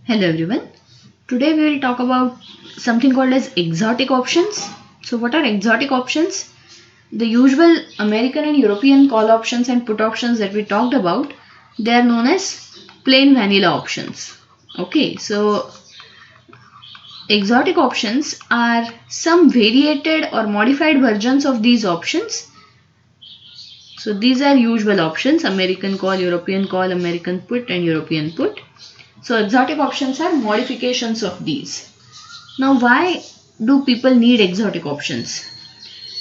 Hello everyone. Today we will talk about something called as exotic options. So what are exotic options? The usual American and European call options and put options that we talked about, they are known as plain vanilla options. Okay, so exotic options are some variated or modified versions of these options. So these are usual options: American call, European call, American put and European put. So exotic options are modifications of these. Now, why do people need exotic options?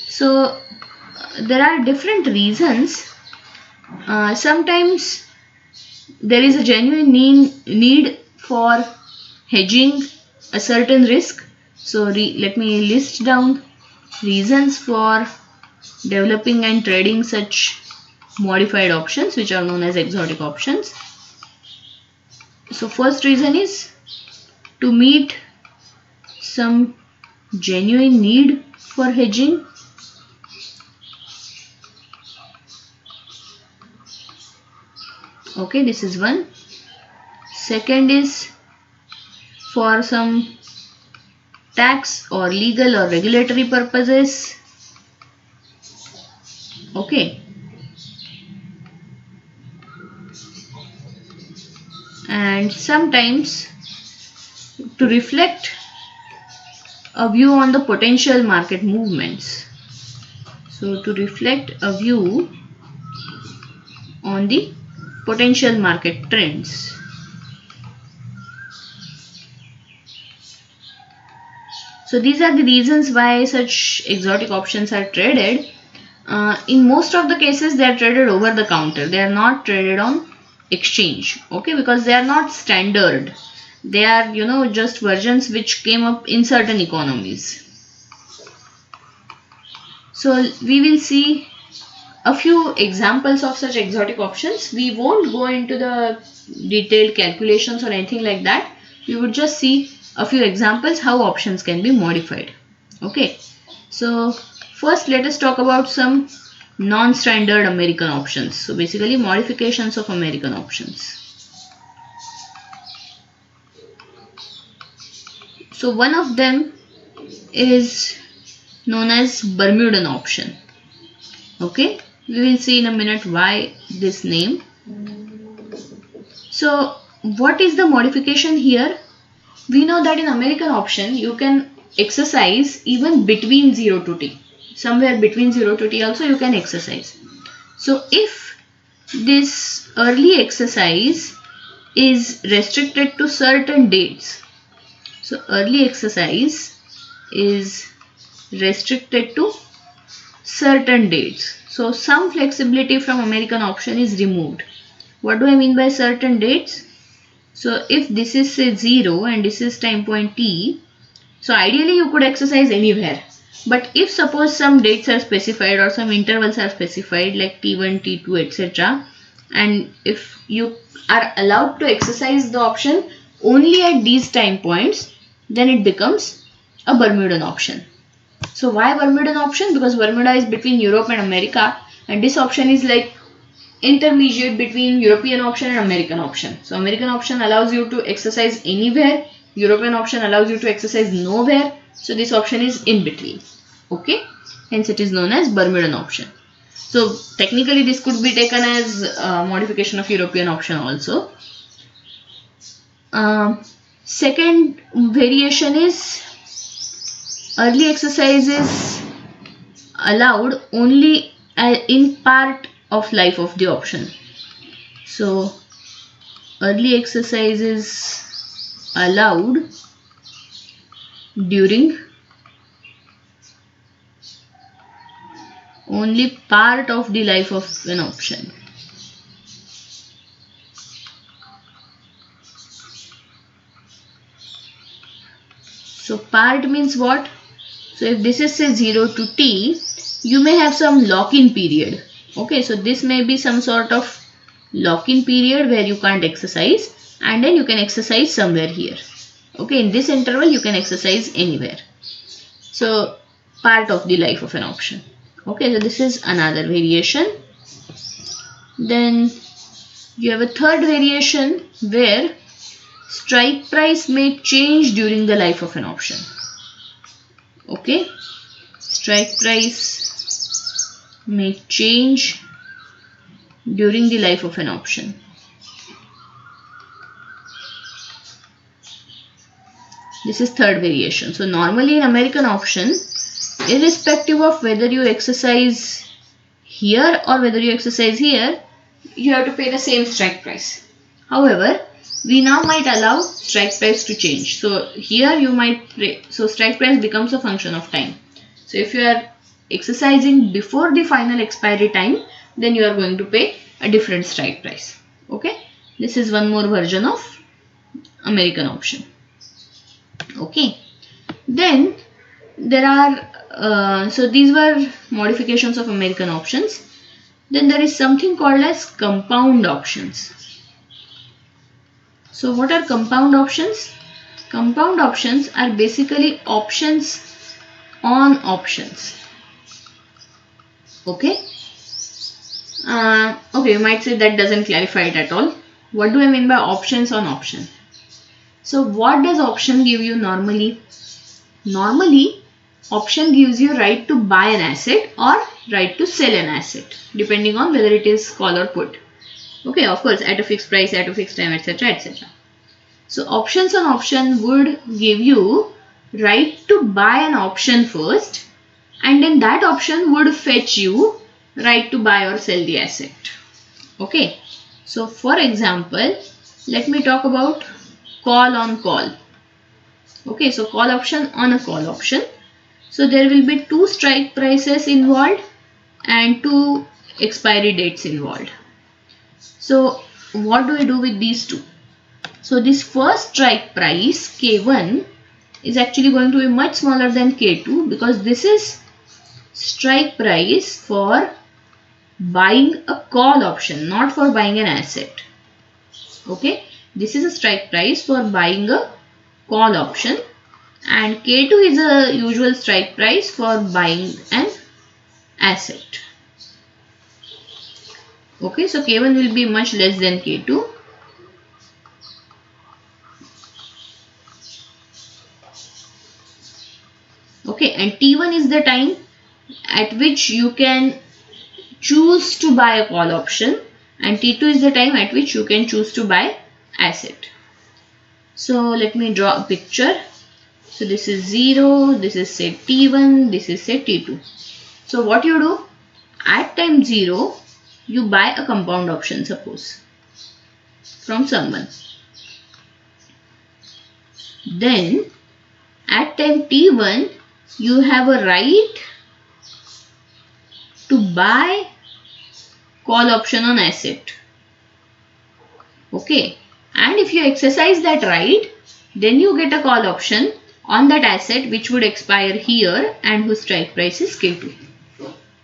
So, there are different reasons. Sometimes there is a genuine need for hedging a certain risk. So, let me list down reasons for developing and trading such modified options, which are known as exotic options. So, first reason is to meet some genuine need for hedging. Okay, this is one. Second is for some tax or legal or regulatory purposes. Okay. And sometimes to reflect a view on the potential market movements. So to reflect a view on the potential market trends. So these are the reasons why such exotic options are traded. In most of the cases, they are traded over the counter. They are not traded on exchange. Okay, because they are not standard. They are, just versions which came up in certain economies. So we will see a few examples of such exotic options. We won't go into the detailed calculations or anything like that. We would just see a few examples how options can be modified. Okay, so first let us talk about some non-standard American options. So basically modifications of American options. So one of them is known as Bermudan option. Okay, we will see in a minute why this name. So what is the modification here? We know that in American option you can exercise even between 0 to t. Somewhere between 0 to t also you can exercise. So if this early exercise is restricted to certain dates, so early exercise is restricted to certain dates. So some flexibility from American option is removed. What do I mean by certain dates? So if this is say 0 and this is time point t, so ideally you could exercise anywhere. But if suppose some dates are specified or some intervals are specified like t1, t2, etc., and if you are allowed to exercise the option only at these time points, then it becomes a Bermudan option. So why Bermudan option? Because Bermuda is between Europe and America, and this option is like intermediate between European option and American option. So American option allows you to exercise anywhere, European option allows you to exercise nowhere. So this option is in between. Okay, hence it is known as Bermudan option. So technically this could be taken as a modification of European option also. Second variation is early exercise is allowed only in part of life of the option. So early exercise is allowed during only part of the life of an option. So part means what? So if this is say 0 to t, you may have some lock-in period. Okay, so this may be some sort of lock-in period where you can't exercise, and then you can exercise somewhere here. Okay, in this interval you can exercise anywhere. So part of the life of an option. Okay, so this is another variation. Then you have a third variation where strike price may change during the life of an option. Okay, strike price may change during the life of an option. This is third variation. So normally in American option, irrespective of whether you exercise here or whether you exercise here, you have to pay the same strike price. However, we now might allow strike price to change. So here you might pay, so strike price becomes a function of time. So if you are exercising before the final expiry time, then you are going to pay a different strike price. Okay, this is one more version of American option. Okay, then there are so these were modifications of American options. Then there is something called as compound options. So what are compound options? Compound options are basically options on options. Okay. Okay, you might say that doesn't clarify it at all. What do I mean by options on option? So what does option give you normally? Normally, option gives you right to buy an asset or right to sell an asset, depending on whether it is call or put. Okay, of course, at a fixed price, at a fixed time, etc., etc. So options on option would give you right to buy an option first, and then that option would fetch you right to buy or sell the asset. Okay, so for example, let me talk about call on call. Okay, so call option on a call option. So there will be two strike prices involved and two expiry dates involved. So what do we do with these two? So this first strike price K1 is actually going to be much smaller than K2 because this is strike price for buying a call option, not for buying an asset. Okay, this is a strike price for buying a call option, and K2 is a usual strike price for buying an asset. Okay, so K1 will be much less than K2. Okay, and T1 is the time at which you can choose to buy a call option, and T2 is the time at which you can choose to buy asset. So let me draw a picture. So this is 0, this is say T1, this is say T2. So what you do, at time 0, you buy a compound option, suppose, from someone. Then at time T1, you have a right to buy call option on asset. Okay, and if you exercise that right, then you get a call option on that asset which would expire here and whose strike price is K2.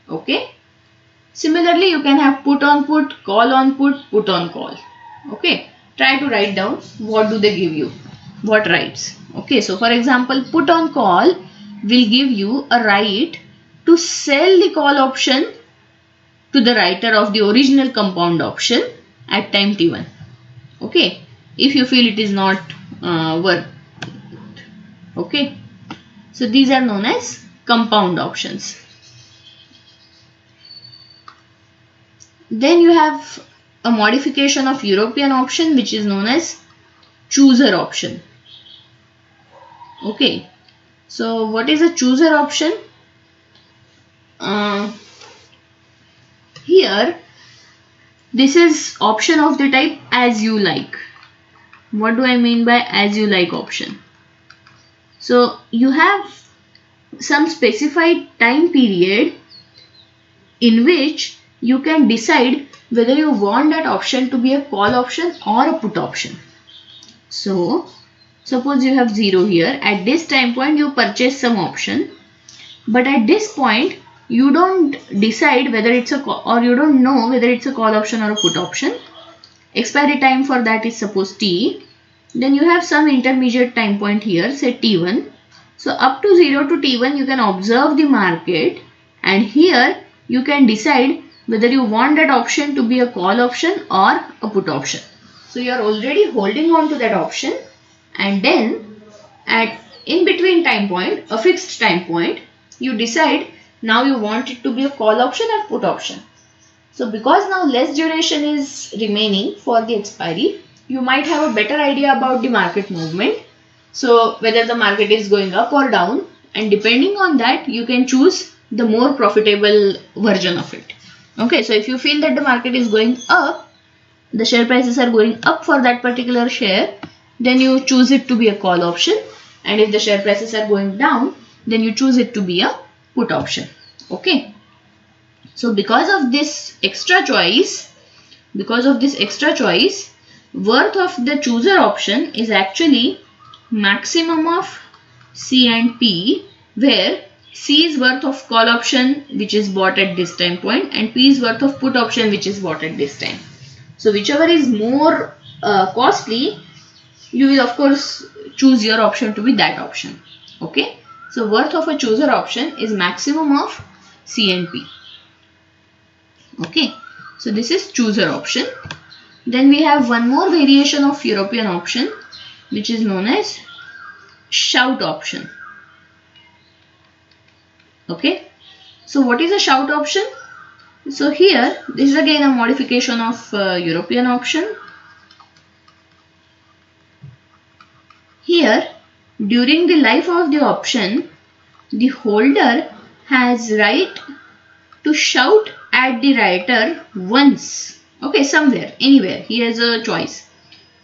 Okay. Similarly, you can have put on put, call on put on call. Okay. Try to write down what do they give you, what rights. Okay. So for example, put on call will give you a right to sell the call option to the writer of the original compound option at time T1. Okay. If you feel it is not worth. Okay. So these are known as compound options. Then you have a modification of European option which is known as chooser option. Okay. So what is a chooser option? Here this is option of the type as you like. What do I mean by as you like option? So you have some specified time period in which you can decide whether you want that option to be a call option or a put option. So suppose you have 0 here. At this time point you purchase some option, but at this point you don't decide whether it's a call, or you don't know whether it's a call option or a put option. Expiry time for that is suppose T. Then you have some intermediate time point here, say T1. So up to 0 to T1 you can observe the market, and here you can decide whether you want that option to be a call option or a put option. So you are already holding on to that option, and then at in between time point, a fixed time point, you decide now you want it to be a call option or put option. So because now less duration is remaining for the expiry, you might have a better idea about the market movement. So whether the market is going up or down, and depending on that you can choose the more profitable version of it. Okay, so if you feel that the market is going up, the share prices are going up for that particular share, then you choose it to be a call option, and if the share prices are going down, then you choose it to be a put option. Okay, so because of this extra choice, worth of the chooser option is actually maximum of C and P, where C is worth of call option which is bought at this time point, and P is worth of put option which is bought at this time. So whichever is more costly, you will of course choose your option to be that option. Okay, so worth of a chooser option is maximum of C and P. Okay, so this is chooser option. Then we have one more variation of European option which is known as shout option. Okay, so what is a shout option? So here this is again a modification of European option. Here during the life of the option, the holder has right to shout at the writer once. Okay, somewhere, anywhere, he has a choice.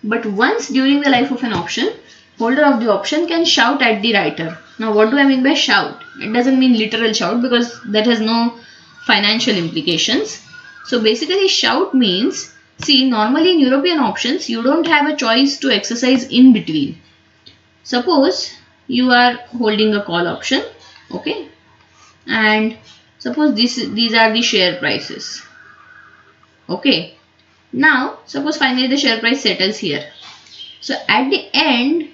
But once during the life of an option, holder of the option can shout at the writer. Now what do I mean by shout? It doesn't mean literal shout because that has no financial implications. So basically shout means, see, normally in European options you don't have a choice to exercise in between. Suppose you are holding a call option, okay, and suppose these are the share prices. Okay, now suppose finally the share price settles here. So at the end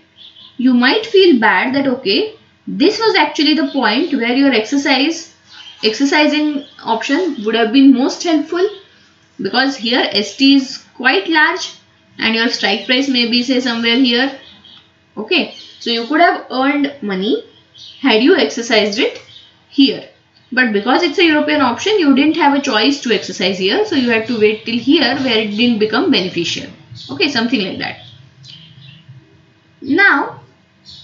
you might feel bad that okay, this was actually the point where your exercising option would have been most helpful, because here ST is quite large and your strike price may be say somewhere here. Okay, so you could have earned money had you exercised it here. But because it's a European option, you didn't have a choice to exercise here. So you had to wait till here where it didn't become beneficial. Okay, something like that. Now,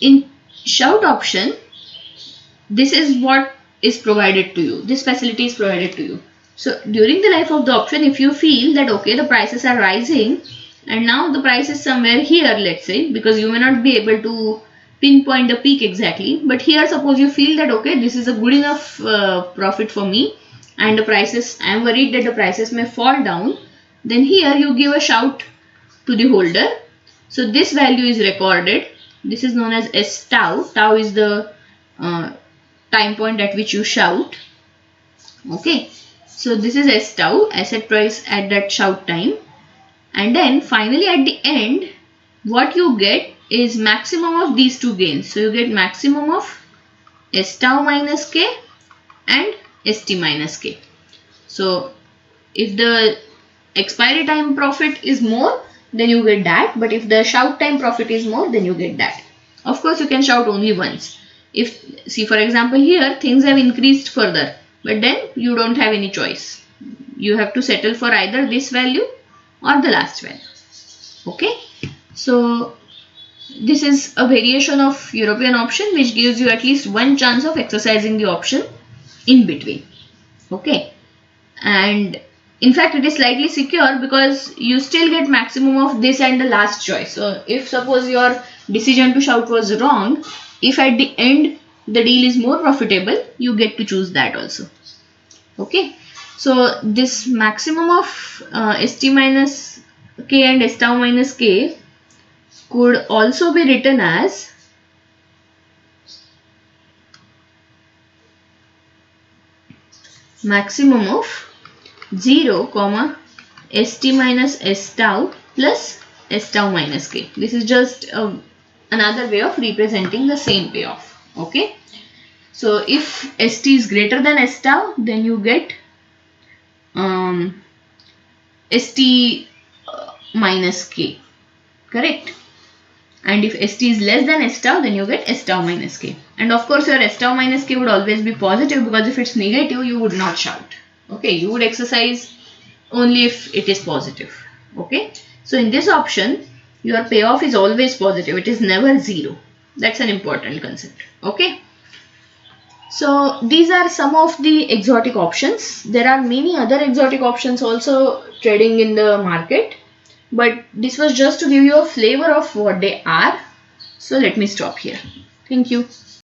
in shout option, this is what is provided to you. This facility is provided to you. So during the life of the option, if you feel that okay, the prices are rising and now the price is somewhere here, let's say, because you may not be able to pinpoint the peak exactly, but here suppose you feel that okay, this is a good enough profit for me and the prices, I am worried that the prices may fall down, then here you give a shout to the holder. So this value is recorded. This is known as S tau. Tau is the time point at which you shout. Okay, so this is S tau, asset price at that shout time, and then finally at the end what you get is maximum of these two gains. So you get maximum of S tau minus K and ST minus K. So if the expiry time profit is more, then you get that, but if the shout time profit is more, then you get that. Of course you can shout only once. If, see, for example, here things have increased further, but then you don't have any choice. You have to settle for either this value or the last value. Okay, so this is a variation of European option which gives you at least one chance of exercising the option in between. Okay, and in fact it is slightly secure because you still get maximum of this and the last choice. So if suppose your decision to shout was wrong, if at the end the deal is more profitable, you get to choose that also. Okay, so this maximum of ST minus K and S tau minus K could also be written as maximum of 0, ST minus S tau plus S tau minus K. This is just another way of representing the same payoff. Okay, so if ST is greater than S tau, then you get ST minus K. Correct? And if ST is less than S tau, then you get S tau minus K. And of course, your S tau minus K would always be positive, because if it's negative, you would not shout. Okay, you would exercise only if it is positive. Okay, so in this option, your payoff is always positive. It is never zero. That's an important concept. Okay. So these are some of the exotic options. There are many other exotic options also trading in the market, but this was just to give you a flavor of what they are. So let me stop here. Thank you.